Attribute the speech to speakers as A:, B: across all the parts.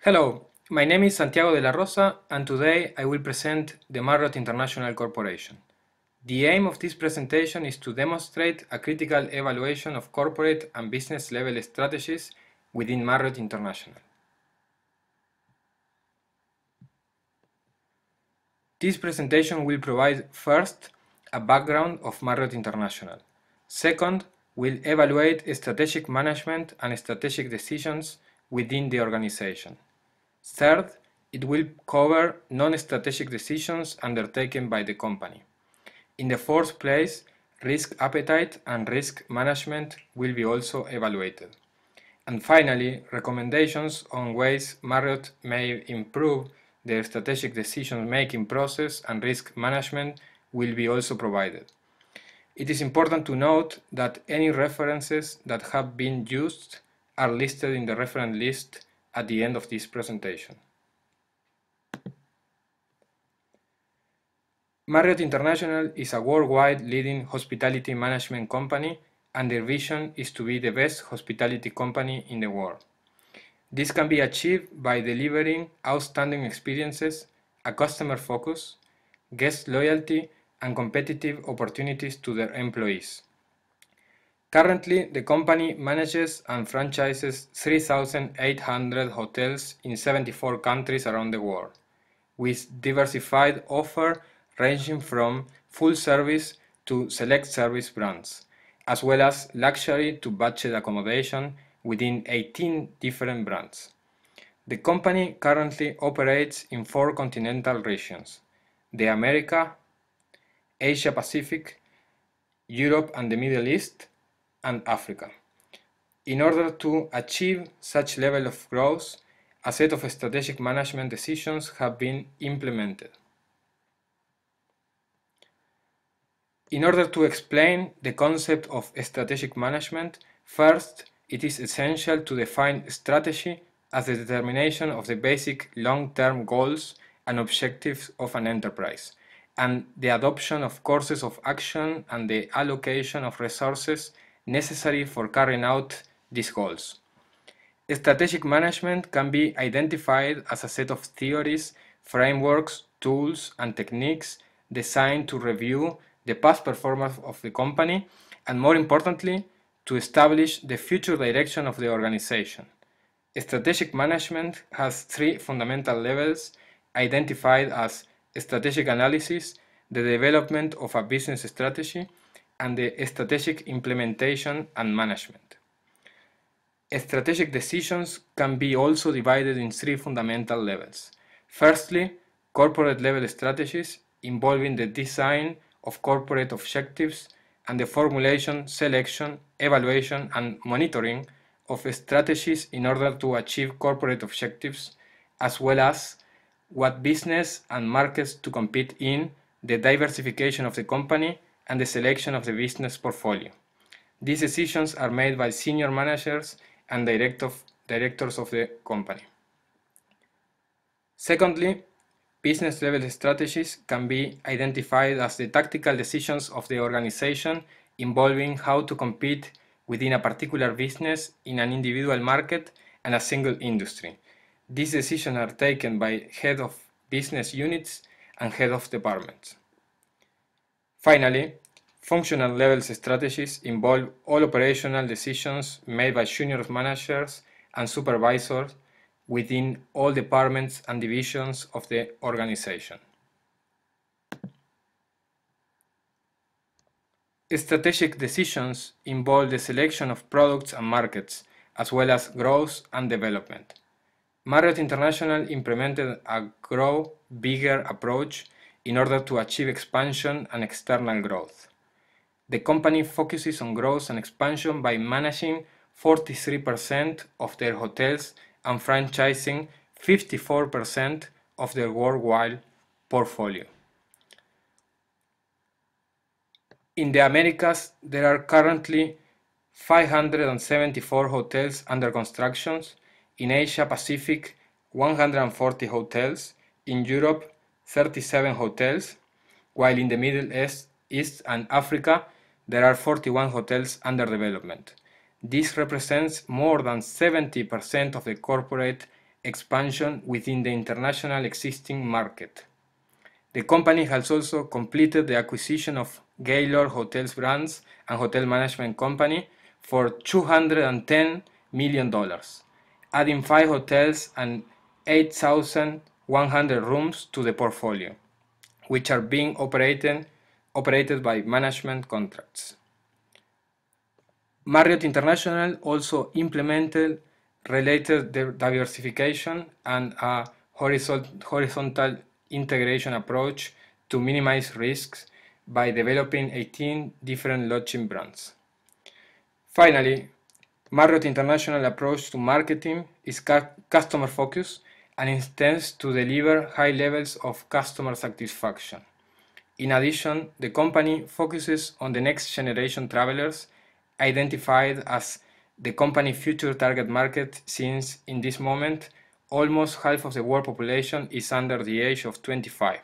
A: Hello, my name is Santiago de la Rosa and today I will present the Marriott International Corporation. The aim of this presentation is to demonstrate a critical evaluation of corporate and business level strategies within Marriott International. This presentation will provide first a background of Marriott International. Second, will evaluate strategic management and strategic decisions within the organization. Third, it will cover non-strategic decisions undertaken by the company. In the fourth place, risk appetite and risk management will be also evaluated. And finally, recommendations on ways Marriott may improve their strategic decision-making process and risk management will be also provided. It is important to note that any references that have been used are listed in the reference list at the end of this presentation. Marriott International is a worldwide leading hospitality management company, and their vision is to be the best hospitality company in the world. This can be achieved by delivering outstanding experiences, a customer focus, guest loyalty, and competitive opportunities to their employees. Currently, the company manages and franchises 3,800 hotels in 74 countries around the world, with diversified offer ranging from full service to select service brands, as well as luxury to budget accommodation within 18 different brands. The company currently operates in 4 continental regions: the America, Asia Pacific, Europe and the Middle East, and Africa. In order to achieve such level of growth, a set of strategic management decisions have been implemented. In order to explain the concept of strategic management, first, it is essential to define strategy as the determination of the basic long-term goals and objectives of an enterprise, and the adoption of courses of action and the allocation of resources necessary for carrying out these goals. Strategic management can be identified as a set of theories, frameworks, tools, and techniques designed to review the past performance of the company and, more importantly, to establish the future direction of the organization. Strategic management has 3 fundamental levels identified as strategic analysis, the development of a business strategy, and the strategic implementation and management. Strategic decisions can be also divided in 3 fundamental levels. Firstly, corporate level strategies involving the design of corporate objectives and the formulation, selection, evaluation, and monitoring of strategies in order to achieve corporate objectives, as well as what business and markets to compete in, the diversification of the company, and the selection of the business portfolio. These decisions are made by senior managers and directors of the company. Secondly, business level strategies can be identified as the tactical decisions of the organization involving how to compete within a particular business in an individual market and a single industry. These decisions are taken by head of business units and head of departments. Finally, functional level strategies involve all operational decisions made by junior managers and supervisors within all departments and divisions of the organization. Strategic decisions involve the selection of products and markets, as well as growth and development. Marriott International implemented a grow bigger approach in order to achieve expansion and external growth. The company focuses on growth and expansion by managing 43% of their hotels and franchising 54% of their worldwide portfolio. In the Americas, there are currently 574 hotels under construction, in Asia Pacific 140 hotels, in Europe 37 hotels, while in the Middle East and Africa there are 41 hotels under development. This represents more than 70% of the corporate expansion within the international existing market. The company has also completed the acquisition of Gaylord Hotels Brands and Hotel Management Company for $210 million, adding 5 hotels and 8,100 rooms to the portfolio, which are being operated by management contracts. Marriott International also implemented related diversification and a horizontal integration approach to minimize risks by developing 18 different lodging brands. Finally, Marriott International approach to marketing is customer focused and intends to deliver high levels of customer satisfaction. In addition, the company focuses on the next generation travelers, identified as the company's future target market, since in this moment almost half of the world population is under the age of 25.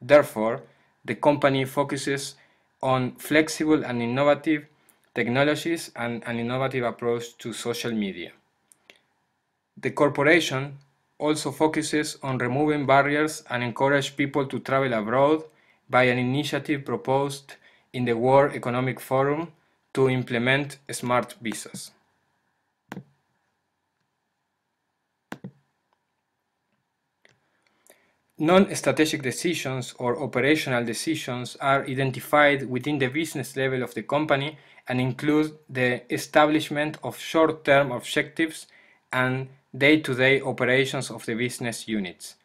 A: Therefore, the company focuses on flexible and innovative technologies and an innovative approach to social media. The corporation also focuses on removing barriers and encourage people to travel abroad by an initiative proposed in the World Economic Forum to implement smart visas. Non-strategic decisions or operational decisions are identified within the business level of the company and include the establishment of short-term objectives and day-to-day operations of the business units,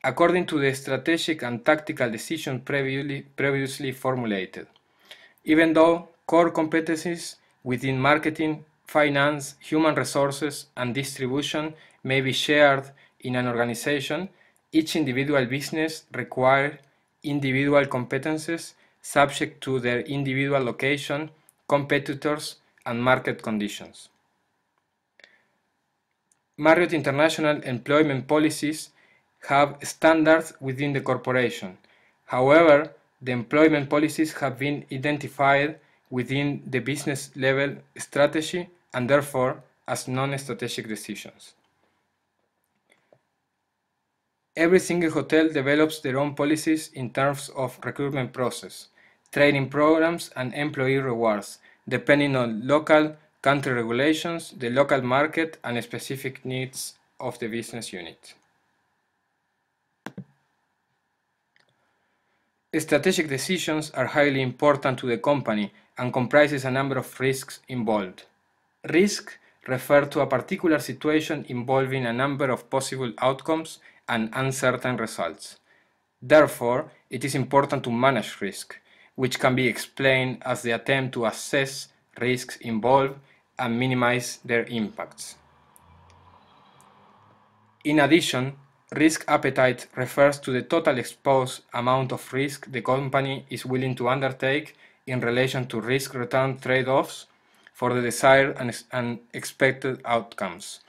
A: according to the strategic and tactical decision previously formulated. Even though core competencies within marketing, finance, human resources, and distribution may be shared in an organization, each individual business requires individual competences subject to their individual location, competitors, and market conditions. Marriott International employment policies have standards within the corporation. However, the employment policies have been identified within the business level strategy and therefore as non-strategic decisions. Every single hotel develops their own policies in terms of recruitment process, training programs, and employee rewards, depending on local country regulations, the local market, and specific needs of the business unit. Strategic decisions are highly important to the company and comprises a number of risks involved. Risk refers to a particular situation involving a number of possible outcomes and uncertain results. Therefore, it is important to manage risk, which can be explained as the attempt to assess risks involved and minimize their impacts. In addition, risk appetite refers to the total exposed amount of risk the company is willing to undertake in relation to risk-return trade-offs for the desired and expected outcomes,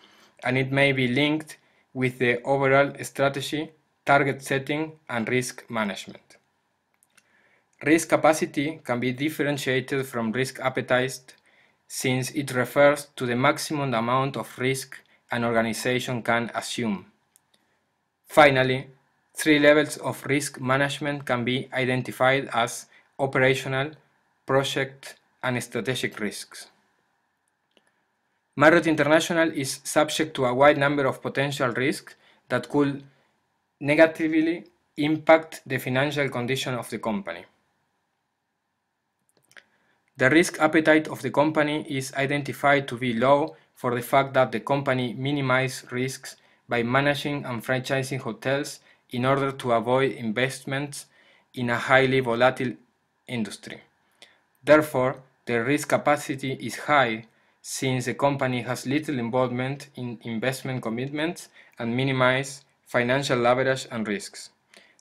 A: and it may be linked with the overall strategy, target setting, and risk management. Risk capacity can be differentiated from risk appetite since it refers to the maximum amount of risk an organization can assume. Finally, 3 levels of risk management can be identified as operational, project, and strategic risks. Marriott International is subject to a wide number of potential risks that could negatively impact the financial condition of the company. The risk appetite of the company is identified to be low for the fact that the company minimizes risks by managing and franchising hotels in order to avoid investments in a highly volatile industry. Therefore, the risk capacity is high since the company has little involvement in investment commitments and minimizes financial leverage and risks.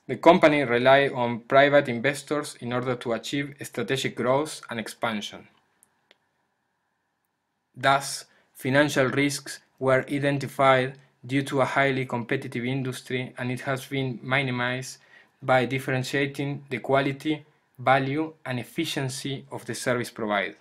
A: The company relies on private investors in order to achieve strategic growth and expansion. Thus, financial risks were identified due to a highly competitive industry, and it has been minimized by differentiating the quality, value, and efficiency of the service provided.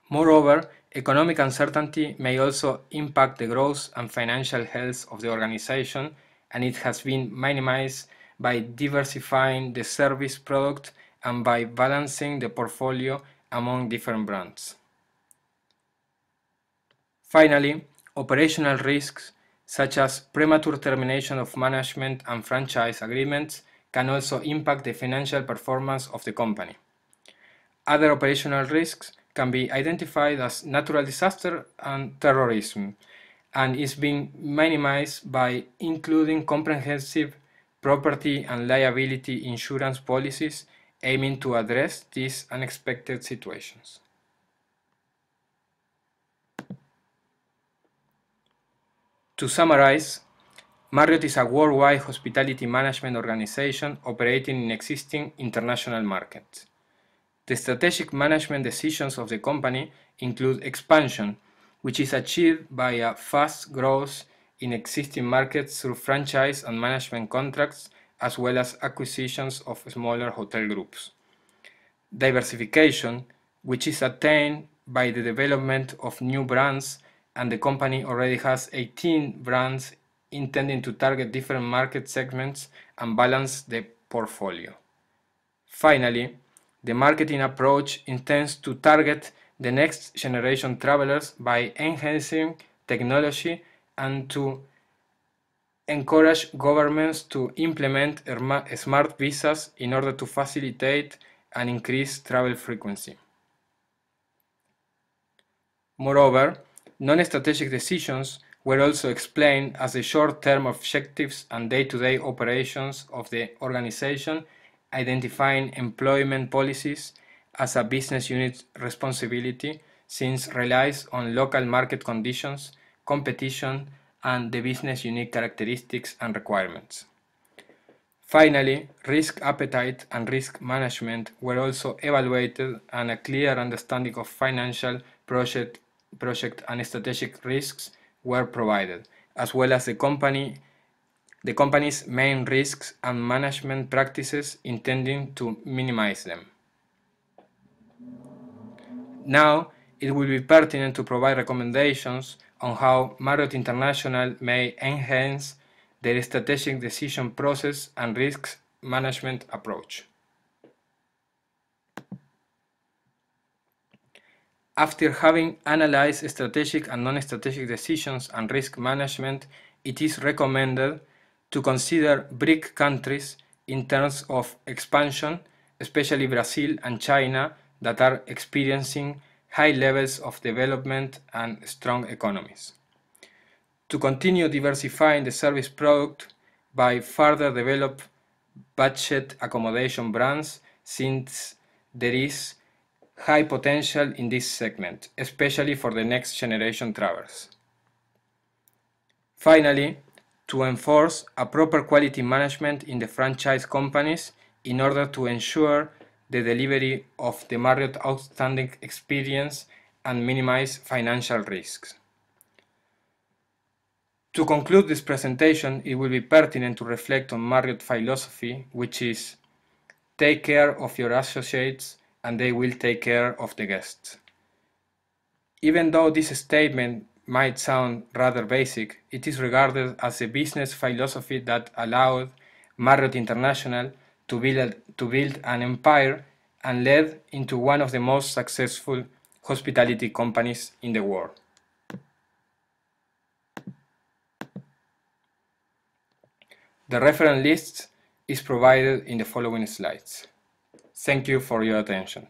A: Moreover, economic uncertainty may also impact the growth and financial health of the organization, and it has been minimized by diversifying the service product and by balancing the portfolio among different brands. Finally, operational risks such as premature termination of management and franchise agreements can also impact the financial performance of the company. Other operational risks can be identified as natural disaster and terrorism, and is being minimized by including comprehensive property and liability insurance policies aiming to address these unexpected situations. To summarize, Marriott is a worldwide hospitality management organization operating in existing international markets. The strategic management decisions of the company include expansion, which is achieved by a fast growth in existing markets through franchise and management contracts, as well as acquisitions of smaller hotel groups. Diversification, which is attained by the development of new brands, and the company already has 18 brands intending to target different market segments and balance the portfolio. Finally, the marketing approach intends to target the next generation travelers by enhancing technology and to encourage governments to implement smart visas in order to facilitate and increase travel frequency. Moreover, non-strategic decisions were also explained as the short-term objectives and day-to-day operations of the organization, identifying employment policies as a business unit responsibility since relies on local market conditions, competition, and the business unique characteristics and requirements. Finally, risk appetite and risk management were also evaluated, and a clear understanding of financial, project and strategic risks were provided, as well as the company's main risks and management practices intending to minimize them. Now, it will be pertinent to provide recommendations on how Marriott International may enhance their strategic decision process and risk management approach. After having analyzed strategic and non-strategic decisions and risk management, it is recommended to consider BRIC countries in terms of expansion, especially Brazil and China, that are experiencing high levels of development and strong economies. To continue diversifying the service product by further develop budget accommodation brands, since there is high potential in this segment, especially for the next generation travelers. Finally, to enforce a proper quality management in the franchise companies in order to ensure the delivery of the Marriott outstanding experience and minimize financial risks. To conclude this presentation, it will be pertinent to reflect on Marriott philosophy, which is take care of your associates and they will take care of the guests. Even though this statement might sound rather basic, it is regarded as a business philosophy that allowed Marriott International to build an empire and led into one of the most successful hospitality companies in the world. The reference list is provided in the following slides. Thank you for your attention.